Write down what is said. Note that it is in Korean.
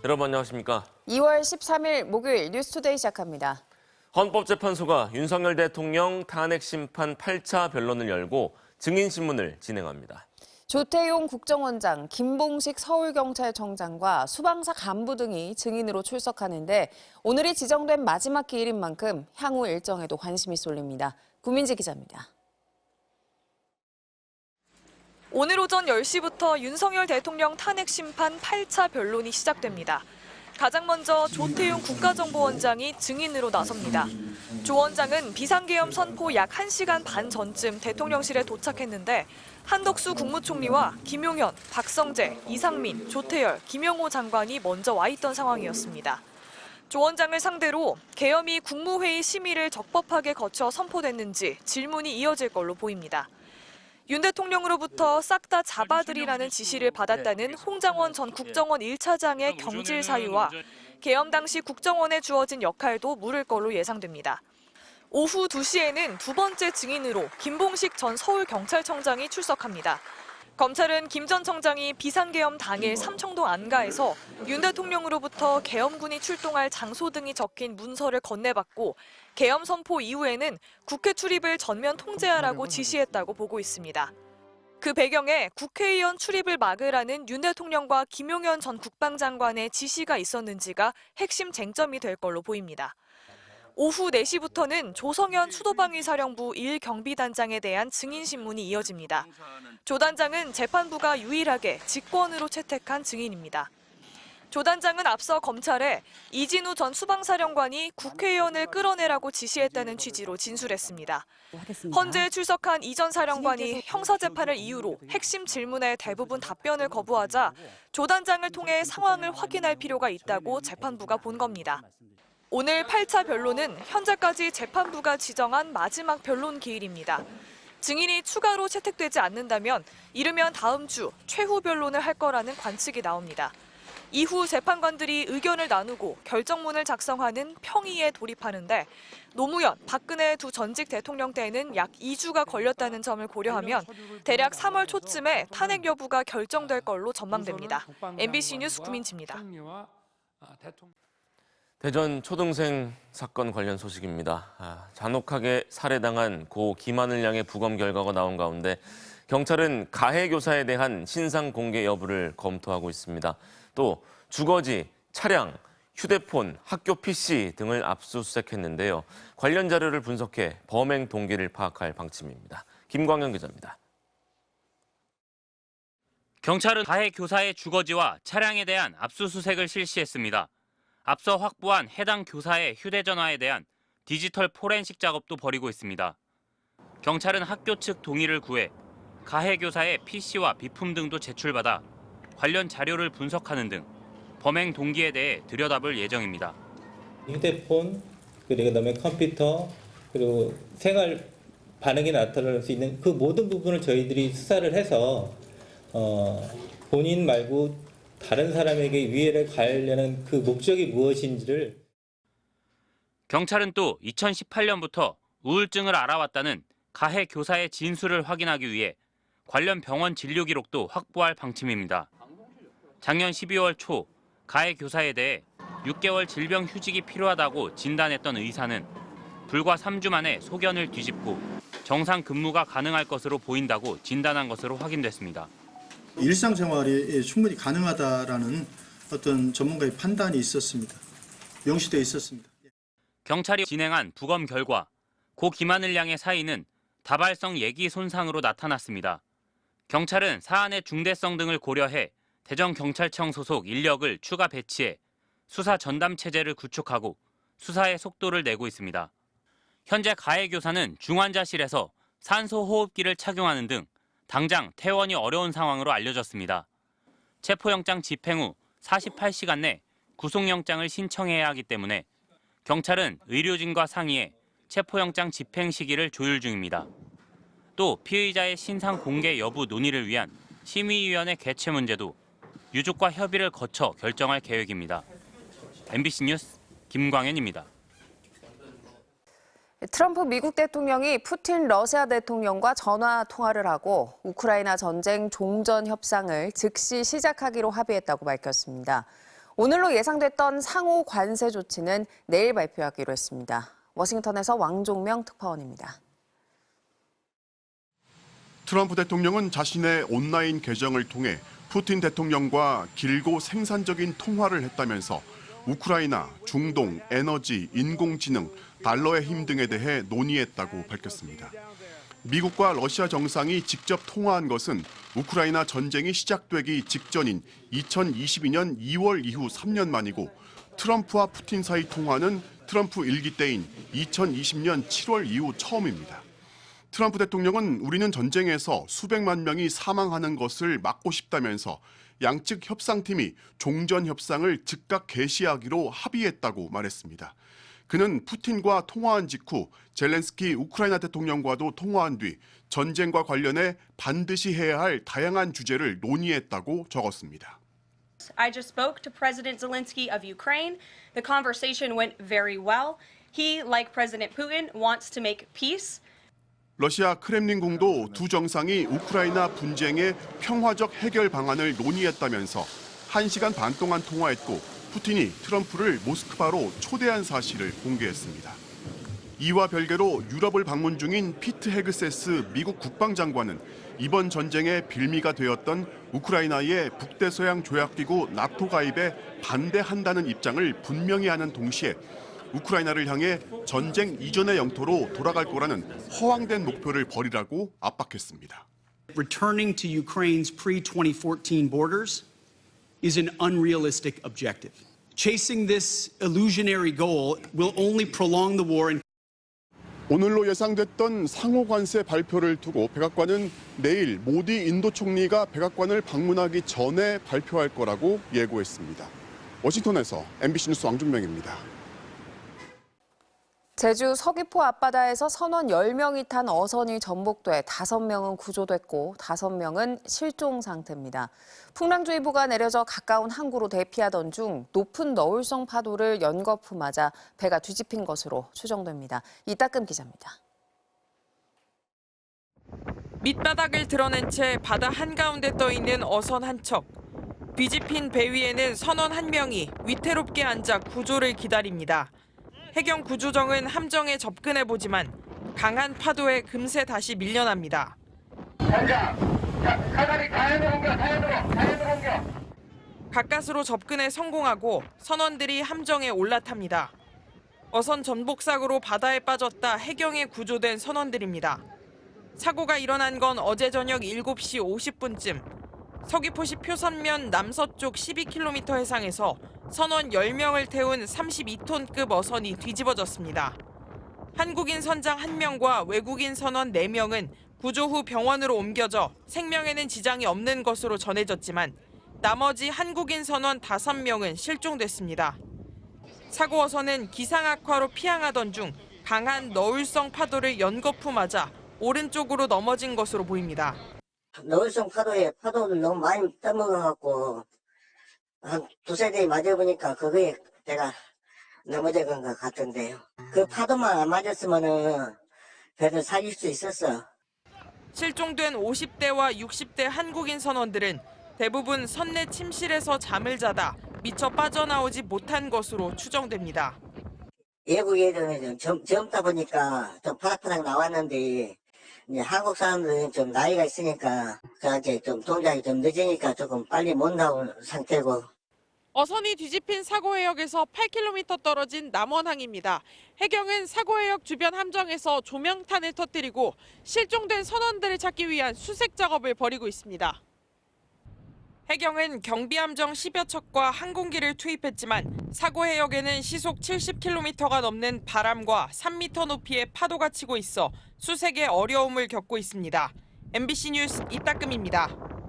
여러분 안녕하십니까? 2월 13일 목요일 뉴스투데이 시작합니다. 헌법재판소가 윤석열 대통령 탄핵 심판 8차 변론을 열고 증인신문을 진행합니다. 조태용 국정원장, 김봉식 서울경찰청장과 수방사 간부 등이 증인으로 출석하는데 오늘이 지정된 마지막 기일인 만큼 향후 일정에도 관심이 쏠립니다. 구민지 기자입니다. 오늘 오전 10시부터 윤석열 대통령 탄핵 심판 8차 변론이 시작됩니다. 가장 먼저 조태용 국가정보원장이 증인으로 나섭니다. 조 원장은 비상계엄 선포 약 1시간 반 전쯤 대통령실에 도착했는데 한덕수 국무총리와 김용현, 박성재, 이상민, 조태열, 김영호 장관이 먼저 와 있던 상황이었습니다. 조 원장을 상대로 계엄이 국무회의 심의를 적법하게 거쳐 선포됐는지 질문이 이어질 걸로 보입니다. 윤 대통령으로부터 싹 다 잡아들이라는 지시를 받았다는 홍장원 전 국정원 1차장의 경질 사유와 계엄 당시 국정원에 주어진 역할도 물을 걸로 예상됩니다. 오후 2시에는 두 번째 증인으로 김봉식 전 서울경찰청장이 출석합니다. 검찰은 김 전 청장이 비상계엄 당일 삼청동 안가에서 윤 대통령으로부터 계엄군이 출동할 장소 등이 적힌 문서를 건네받고 계엄 선포 이후에는 국회 출입을 전면 통제하라고 지시했다고 보고 있습니다. 그 배경에 국회의원 출입을 막으라는 윤 대통령과 김용현 전 국방장관의 지시가 있었는지가 핵심 쟁점이 될 걸로 보입니다. 오후 4시부터는 조성현 수도방위사령부 1경비단장에 대한 증인신문이 이어집니다. 조 단장은 재판부가 유일하게 직권으로 채택한 증인입니다. 조 단장은 앞서 검찰에 이진우 전 수방사령관이 국회의원을 끌어내라고 지시했다는 취지로 진술했습니다. 헌재에 출석한 이 전 사령관이 형사재판을 이유로 핵심 질문에 대부분 답변을 거부하자 조 단장을 통해 상황을 확인할 필요가 있다고 재판부가 본 겁니다. 오늘 8차 변론은 현재까지 재판부가 지정한 마지막 변론 기일입니다. 증인이 추가로 채택되지 않는다면 이르면 다음 주 최후 변론을 할 거라는 관측이 나옵니다. 이후 재판관들이 의견을 나누고 결정문을 작성하는 평의에 돌입하는데 노무현, 박근혜 두 전직 대통령 때에는 약 2주가 걸렸다는 점을 고려하면 대략 3월 초쯤에 탄핵 여부가 결정될 걸로 전망됩니다. MBC 뉴스 구민지입니다. 대전 초등생 사건 관련 소식입니다. 잔혹하게 살해당한 고 김하늘 양의 부검 결과가 나온 가운데 경찰은 가해 교사에 대한 신상 공개 여부를 검토하고 있습니다. 또 주거지, 차량, 휴대폰, 학교 PC 등을 압수수색했는데요. 관련 자료를 분석해 범행 동기를 파악할 방침입니다. 김광현 기자입니다. 경찰은 가해 교사의 주거지와 차량에 대한 압수수색을 실시했습니다. 앞서 확보한 해당 교사의 휴대전화에 대한 디지털 포렌식 작업도 벌이고 있습니다. 경찰은 학교 측 동의를 구해 가해 교사의 PC와 비품 등도 제출받아 관련 자료를 분석하는 등 범행 동기에 대해 들여다볼 예정입니다. 휴대폰, 그리고 그다음에 컴퓨터, 그리고 생활 반응이 나타날 수 있는 그 모든 부분을 저희들이 수사를 해서 본인 말고 다른 사람에게 위해를 가하려는 그 목적이 무엇인지를. 경찰은 또 2018년부터 우울증을 알아왔다는 가해 교사의 진술을 확인하기 위해 관련 병원 진료 기록도 확보할 방침입니다. 작년 12월 초 가해 교사에 대해 6개월 질병 휴직이 필요하다고 진단했던 의사는 불과 3주 만에 소견을 뒤집고 정상 근무가 가능할 것으로 보인다고 진단한 것으로 확인됐습니다. 일상생활이 충분히 가능하다라는 어떤 전문가의 판단이 있었습니다. 명시되어 있었습니다. 경찰이 진행한 부검 결과 고 김하늘 양의 사인은 다발성 예기 손상으로 나타났습니다. 경찰은 사안의 중대성 등을 고려해 대전경찰청 소속 인력을 추가 배치해 수사 전담 체제를 구축하고 수사의 속도를 내고 있습니다. 현재 가해 교사는 중환자실에서 산소 호흡기를 착용하는 등 당장 퇴원이 어려운 상황으로 알려졌습니다. 체포영장 집행 후 48시간 내 구속영장을 신청해야 하기 때문에 경찰은 의료진과 상의해 체포영장 집행 시기를 조율 중입니다. 또 피의자의 신상 공개 여부 논의를 위한 심의위원회 개최 문제도 유족과 협의를 거쳐 결정할 계획입니다. MBC 뉴스 김광현입니다. 트럼프 미국 대통령이 푸틴 러시아 대통령과 전화 통화를 하고 우크라이나 전쟁 종전 협상을 즉시 시작하기로 합의했다고 밝혔습니다. 오늘로 예상됐던 상호 관세 조치는 내일 발표하기로 했습니다. 워싱턴에서 왕종명 특파원입니다. 트럼프 대통령은 자신의 온라인 계정을 통해 푸틴 대통령과 길고 생산적인 통화를 했다면서 우크라이나, 중동, 에너지, 인공지능, 달러의 힘 등에 대해 논의했다고 밝혔습니다. 미국과 러시아 정상이 직접 통화한 것은 우크라이나 전쟁이 시작되기 직전인 2022년 2월 이후 3년 만이고 트럼프와 푸틴 사이 통화는 트럼프 1기 때인 2020년 7월 이후 처음입니다. 트럼프 대통령은 우리는 전쟁에서 수백만 명이 사망하는 것을 막고 싶다면서 양측 협상팀이 종전 협상을 즉각 개시하기로 합의했다고 말했습니다. 그는 푸틴과 통화한 직후 젤렌스키 우크라이나 대통령과도 통화한 뒤 전쟁과 관련해 반드시 해야 할 다양한 주제를 논의했다고 적었습니다. I just spoke to President Zelensky of Ukraine. The conversation went very well. He, like President Putin, wants to make peace. 러시아 크렘린궁도 두 정상이 우크라이나 분쟁의 평화적 해결 방안을 논의했다면서 1시간 반 동안 통화했고 푸틴이 트럼프를 모스크바로 초대한 사실을 공개했습니다. 이와 별개로 유럽을 방문 중인 피트 헤그세스 미국 국방장관은 이번 전쟁의 빌미가 되었던 우크라이나의 북대서양 조약기구 나토 가입에 반대한다는 입장을 분명히 하는 동시에 우크라이나를 향해 전쟁 이전의 영토로 돌아갈 거라는 허황된 목표를 버리라고 압박했습니다. Returning to Ukraine's pre-2014 borders is an unrealistic objective. Chasing this illusionary goal will only prolong the war and 오늘로 예상됐던 상호 관세 발표를 두고 백악관은 내일 모디 인도 총리가 백악관을 방문하기 전에 발표할 거라고 예고했습니다. 워싱턴에서 MBC 뉴스 왕준명입니다. 제주 서귀포 앞바다에서 선원 10명이 탄 어선이 전복돼 5명은 구조됐고 5명은 실종 상태입니다. 풍랑주의보가 내려져 가까운 항구로 대피하던 중 높은 너울성 파도를 연거푸 맞아 배가 뒤집힌 것으로 추정됩니다. 이따금 기자입니다. 밑바닥을 드러낸 채 바다 한가운데 떠있는 어선 한 척. 뒤집힌 배 위에는 선원 1명이 위태롭게 앉아 구조를 기다립니다. 해경 구조정은 함정에 접근해보지만 강한 파도에 금세 다시 밀려납니다. 가까스로 접근에 성공하고 선원들이 함정에 올라탑니다. 어선 전복사고로 바다에 빠졌다 해경에 구조된 선원들입니다. 사고가 일어난 건 어제 저녁 7시 50분쯤. 서귀포시 표선면 남서쪽 12km 해상에서 선원 10명을 태운 32톤급 어선이 뒤집어졌습니다. 한국인 선장 1명과 외국인 선원 4명은 구조 후 병원으로 옮겨져 생명에는 지장이 없는 것으로 전해졌지만 나머지 한국인 선원 5명은 실종됐습니다. 사고 어선은 기상 악화로 피항하던 중 강한 너울성 파도를 연거푸 맞아 오른쪽으로 넘어진 것으로 보입니다. 너울성 파도에 파도를 너무 많이 떠먹어갖고 한 두세 대에 맞아보니까 그거에 배가 넘어진 것 같은데요. 그 파도만 안 맞았으면은 배를 살릴 수 있었어. 실종된 50대와 60대 한국인 선원들은 대부분 선내 침실에서 잠을 자다 미처 빠져나오지 못한 것으로 추정됩니다. 외국 애들은 좀 젊다 보니까 좀 파닥파닥 나왔는데 이제 한국 사람들은 좀 나이가 있으니까 이제 좀 동작이 좀 늦으니까 조금 빨리 못 나온 상태고. 어선이 뒤집힌 사고해역에서 8km 떨어진 남원항입니다. 해경은 사고해역 주변 함정에서 조명탄을 터뜨리고 실종된 선원들을 찾기 위한 수색 작업을 벌이고 있습니다. 해경은 경비함정 10여 척과 항공기를 투입했지만 사고해역에는 시속 70km가 넘는 바람과 3m 높이의 파도가 치고 있어 수색에 어려움을 겪고 있습니다. MBC 뉴스 이따금입니다.